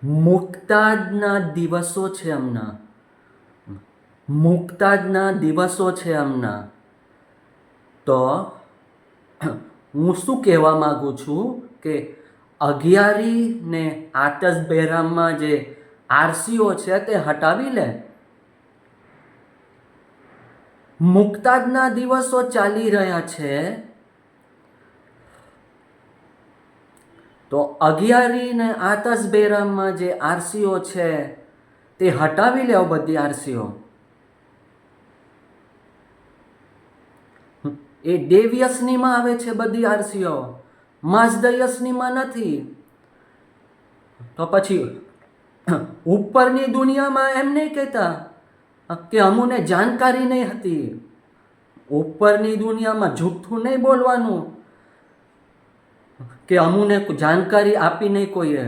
મુક્તાદના દિવસો છે હમણાં, મુક્તાદના દિવસો છે હમણાં. તો હું શું કહેવા માગું છું કે અગિયારી ને આતસ બેરામમાં જે આરસીઓ છે તે હટાવી લે. મુક્તાદના દિવસો ચાલી રહ્યા છે, તો અગિયારી ને આતસ બેરામમાં જે આરસીઓ છે તે હટાવી લે. બધી આરસીઓ એ દેવયસનીમાં આવે છે, બધી આરસીઓ માસદયસનીમાં નથી. તો પછી ઉપરની દુનિયામાં એમ નહીં કહેતા કે અમુને જાણકારી નહીં હતી. ઉપરની દુનિયામાં જૂઠું નહીં બોલવાનું કે અમુને જાણકારી આપી નહીં કોઈએ.